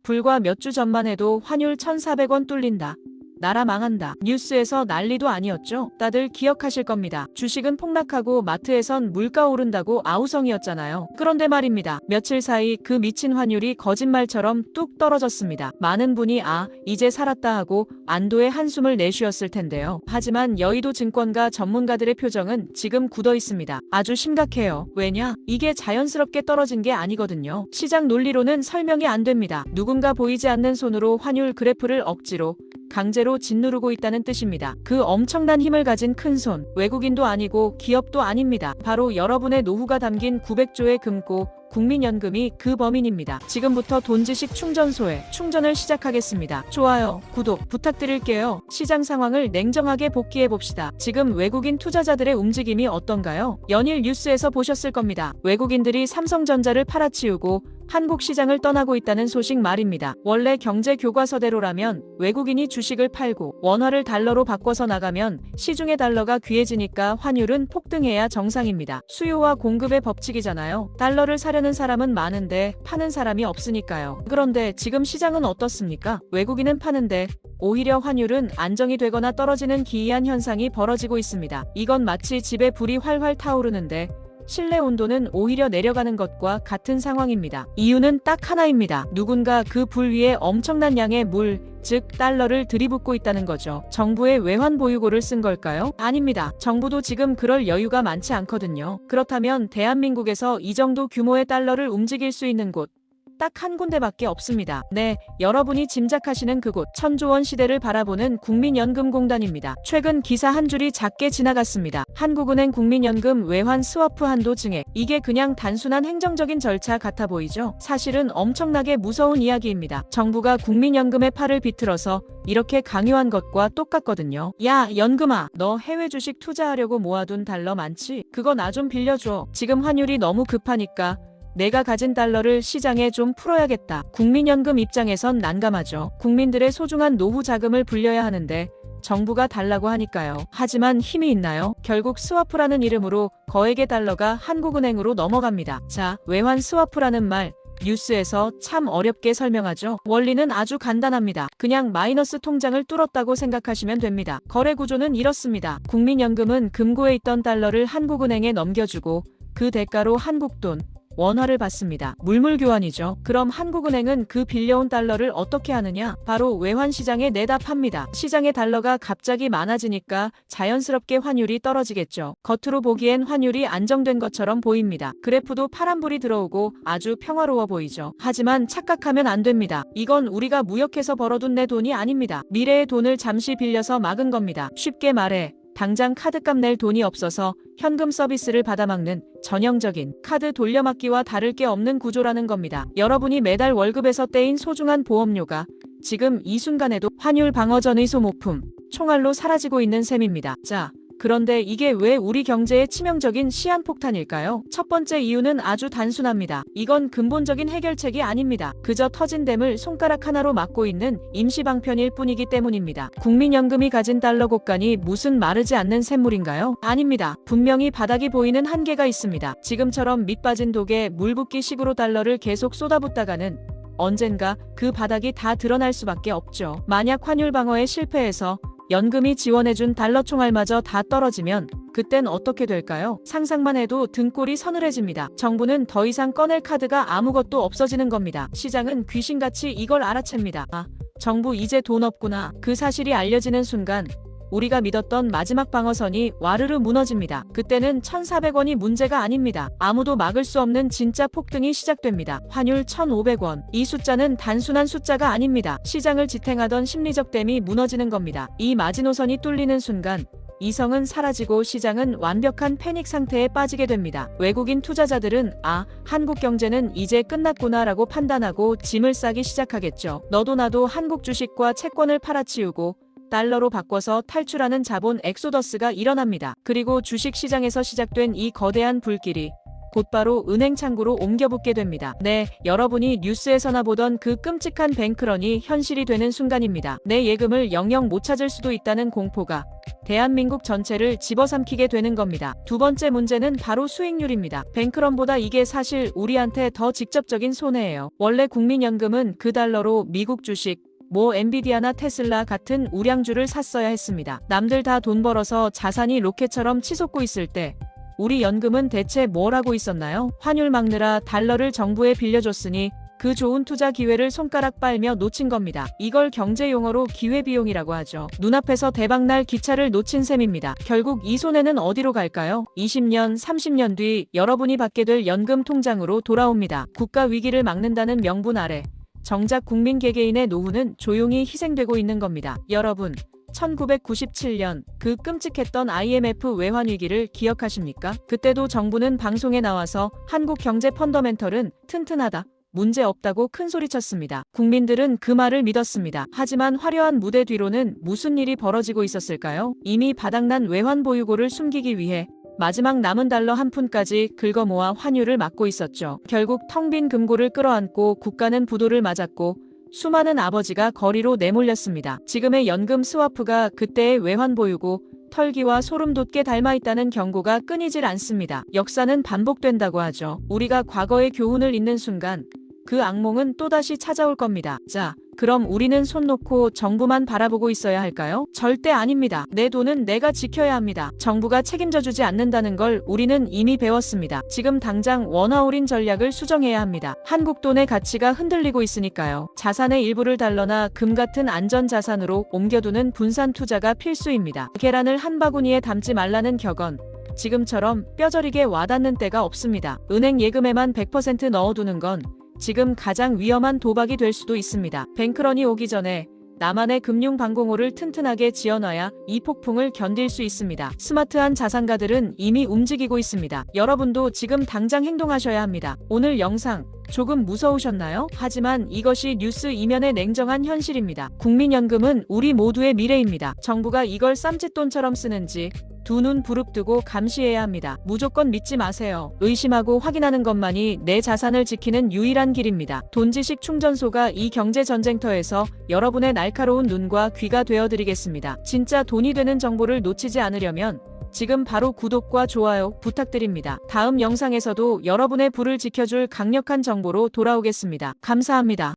불과 몇 주 전만 해도 환율 1,400원 뚫린다. 나라 망한다. 뉴스에서 난리도 아니었죠. 다들 기억하실 겁니다. 주식은 폭락하고 마트에선 물가 오른다고 아우성이었잖아요. 그런데 말입니다. 며칠 사이 그 미친 환율이 거짓말처럼 뚝 떨어졌습니다. 많은 분이 이제 살았다 하고 안도의 한숨을 내쉬었을 텐데요. 하지만 여의도 증권가 전문가들의 표정은 지금 굳어 있습니다. 아주 심각해요. 왜냐? 이게 자연스럽게 떨어진 게 아니거든요. 시장 논리로는 설명이 안 됩니다. 누군가 보이지 않는 손으로 환율 그래프를 억지로 강제로 짓누르고 있다는 뜻입니다. 그 엄청난 힘을 가진 큰 손, 외국인도 아니고 기업도 아닙니다. 바로 여러분의 노후가 담긴 900조의 금고, 국민연금이 그 범인입니다. 지금부터 돈지식 충전소에 충전을 시작하겠습니다. 좋아요, 구독 부탁드릴게요. 시장 상황을 냉정하게 복기해봅시다. 지금 외국인 투자자들의 움직임이 어떤가요? 연일 뉴스에서 보셨을 겁니다. 외국인들이 삼성전자를 팔아치우고 한국 시장을 떠나고 있다는 소식 말입니다. 원래 경제 교과서대로라면 외국인이 주식을 팔고 원화를 달러로 바꿔서 나가면 시중의 달러가 귀해지니까 환율은 폭등해야 정상입니다. 수요와 공급의 법칙이잖아요. 달러를 사려는 사람은 많은데 파는 사람이 없으니까요. 그런데 지금 시장은 어떻습니까? 외국인은 파는데 오히려 환율은 안정이 되거나 떨어지는 기이한 현상이 벌어지고 있습니다. 이건 마치 집에 불이 활활 타오르는데 실내 온도는 오히려 내려가는 것과 같은 상황입니다. 이유는 딱 하나입니다. 누군가 그 불 위에 엄청난 양의 물, 즉 달러를 들이붓고 있다는 거죠. 정부의 외환 보유고를 쓴 걸까요? 아닙니다. 정부도 지금 그럴 여유가 많지 않거든요. 그렇다면 대한민국에서 이 정도 규모의 달러를 움직일 수 있는 곳 딱 한 군데밖에 없습니다. 네, 여러분이 짐작하시는 그곳, 1,000조원 시대를 바라보는 국민연금공단입니다. 최근 기사 한 줄이 작게 지나갔습니다. 한국은행 국민연금 외환 스와프 한도 증액. 이게 그냥 단순한 행정적인 절차 같아 보이죠? 사실은 엄청나게 무서운 이야기입니다. 정부가 국민연금의 팔을 비틀어서 이렇게 강요한 것과 똑같거든요. 야, 연금아, 너 해외 주식 투자하려고 모아둔 달러 많지? 그거 나 좀 빌려줘. 지금 환율이 너무 급하니까 내가 가진 달러를 시장에 좀 풀어야겠다. 국민연금 입장에선 난감하죠. 국민들의 소중한 노후 자금을 불려야 하는데 정부가 달라고 하니까요. 하지만 힘이 있나요? 결국 스와프라는 이름으로 거액의 달러가 한국은행으로 넘어갑니다. 자, 외환 스와프라는 말 뉴스에서 참 어렵게 설명하죠. 원리는 아주 간단합니다. 그냥 마이너스 통장을 뚫었다고 생각하시면 됩니다. 거래 구조는 이렇습니다. 국민연금은 금고에 있던 달러를 한국은행에 넘겨주고 그 대가로 한국돈, 원화를 받습니다. 물물교환이죠. 그럼 한국은행은 그 빌려온 달러를 어떻게 하느냐? 바로 외환시장에 내다 팝니다. 시장에 달러가 갑자기 많아지니까 자연스럽게 환율이 떨어지겠죠. 겉으로 보기엔 환율이 안정된 것처럼 보입니다. 그래프도 파란불이 들어오고 아주 평화로워 보이죠. 하지만 착각하면 안 됩니다. 이건 우리가 무역해서 벌어둔 내 돈이 아닙니다. 미래의 돈을 잠시 빌려서 막은 겁니다. 쉽게 말해 당장 카드값 낼 돈이 없어서 현금 서비스를 받아막는 전형적인 카드 돌려막기와 다를 게 없는 구조라는 겁니다. 여러분이 매달 월급에서 떼인 소중한 보험료가 지금 이 순간에도 환율 방어전의 소모품, 총알로 사라지고 있는 셈입니다. 자, 그런데 이게 왜 우리 경제에 치명적인 시한폭탄일까요? 첫 번째 이유는 아주 단순합니다. 이건 근본적인 해결책이 아닙니다. 그저 터진 댐을 손가락 하나로 막고 있는 임시방편일 뿐이기 때문입니다. 국민연금이 가진 달러 곡간이 무슨 마르지 않는 샘물인가요? 아닙니다. 분명히 바닥이 보이는 한계가 있습니다. 지금처럼 밑빠진 독에 물 붓기 식으로 달러를 계속 쏟아붓다가는 언젠가 그 바닥이 다 드러날 수밖에 없죠. 만약 환율 방어에 실패해서 연금이 지원해준 달러 총알마저 다 떨어지면 그땐 어떻게 될까요? 상상만 해도 등골이 서늘해집니다. 정부는 더 이상 꺼낼 카드가 아무것도 없어지는 겁니다. 시장은 귀신같이 이걸 알아챕니다. 정부 이제 돈 없구나. 그 사실이 알려지는 순간 우리가 믿었던 마지막 방어선이 와르르 무너집니다. 그때는 1,400원이 문제가 아닙니다. 아무도 막을 수 없는 진짜 폭등이 시작됩니다. 환율 1,500원. 이 숫자는 단순한 숫자가 아닙니다. 시장을 지탱하던 심리적 댐이 무너지는 겁니다. 이 마지노선이 뚫리는 순간 이성은 사라지고 시장은 완벽한 패닉 상태에 빠지게 됩니다. 외국인 투자자들은 한국 경제는 이제 끝났구나라고 판단하고 짐을 싸기 시작하겠죠. 너도 나도 한국 주식과 채권을 팔아치우고 달러로 바꿔서 탈출하는 자본 엑소더스가 일어납니다. 그리고 주식시장에서 시작된 이 거대한 불길이 곧바로 은행 창구로 옮겨붙게 됩니다. 네, 여러분이 뉴스에서나 보던 그 끔찍한 뱅크런이 현실이 되는 순간입니다. 내 예금을 영영 못 찾을 수도 있다는 공포가 대한민국 전체를 집어삼키게 되는 겁니다. 두 번째 문제는 바로 수익률입니다. 뱅크런보다 이게 사실 우리한테 더 직접적인 손해예요. 원래 국민연금은 그 달러로 미국 주식, 엔비디아나 테슬라 같은 우량주를 샀어야 했습니다. 남들 다 돈 벌어서 자산이 로켓처럼 치솟고 있을 때 우리 연금은 대체 뭘 하고 있었나요? 환율 막느라 달러를 정부에 빌려줬으니 그 좋은 투자 기회를 손가락 빨며 놓친 겁니다. 이걸 경제 용어로 기회비용이라고 하죠. 눈앞에서 대박날 기차를 놓친 셈입니다. 결국 이 손해는 어디로 갈까요? 20년, 30년 뒤 여러분이 받게 될 연금 통장으로 돌아옵니다. 국가 위기를 막는다는 명분 아래 정작 국민 개개인의 노후는 조용히 희생되고 있는 겁니다. 여러분, 1997년 그 끔찍했던 IMF 외환위기를 기억하십니까? 그때도 정부는 방송에 나와서 한국 경제 펀더멘털은 튼튼하다, 문제 없다고 큰소리쳤습니다. 국민들은 그 말을 믿었습니다. 하지만 화려한 무대 뒤로는 무슨 일이 벌어지고 있었을까요? 이미 바닥난 외환 보유고를 숨기기 위해 마지막 남은 달러 한 푼까지 긁어 모아 환율을 막고 있었죠. 결국 텅 빈 금고를 끌어안고 국가는 부도를 맞았고 수많은 아버지가 거리로 내몰렸습니다. 지금의 연금 스와프가 그때의 외환 보유고 털기와 소름 돋게 닮아있다는 경고가 끊이질 않습니다. 역사는 반복된다고 하죠. 우리가 과거의 교훈을 잊는 순간 그 악몽은 또다시 찾아올 겁니다. 자, 그럼 우리는 손 놓고 정부만 바라보고 있어야 할까요? 절대 아닙니다. 내 돈은 내가 지켜야 합니다. 정부가 책임져 주지 않는다는 걸 우리는 이미 배웠습니다. 지금 당장 원화올인 전략을 수정해야 합니다. 한국 돈의 가치가 흔들리고 있으니까요. 자산의 일부를 달러나 금 같은 안전자산으로 옮겨두는 분산 투자가 필수입니다. 계란을 한 바구니에 담지 말라는 격언. 지금처럼 뼈저리게 와닿는 때가 없습니다. 은행 예금에만 100% 넣어두는 건 지금 가장 위험한 도박이 될 수도 있습니다. 뱅크런이 오기 전에 나만의 금융 방공호를 튼튼하게 지어놔야 이 폭풍을 견딜 수 있습니다. 스마트한 자산가들은 이미 움직이고 있습니다. 여러분도 지금 당장 행동하셔야 합니다. 오늘 영상 조금 무서우셨나요? 하지만 이것이 뉴스 이면의 냉정한 현실입니다. 국민연금은 우리 모두의 미래입니다. 정부가 이걸 쌈짓돈처럼 쓰는지 두 눈 부릅뜨고 감시해야 합니다. 무조건 믿지 마세요. 의심하고 확인하는 것만이 내 자산을 지키는 유일한 길입니다. 돈지식 충전소가 이 경제 전쟁터에서 여러분의 날카로운 눈과 귀가 되어드리겠습니다. 진짜 돈이 되는 정보를 놓치지 않으려면 지금 바로 구독과 좋아요 부탁드립니다. 다음 영상에서도 여러분의 부를 지켜줄 강력한 정보로 돌아오겠습니다. 감사합니다.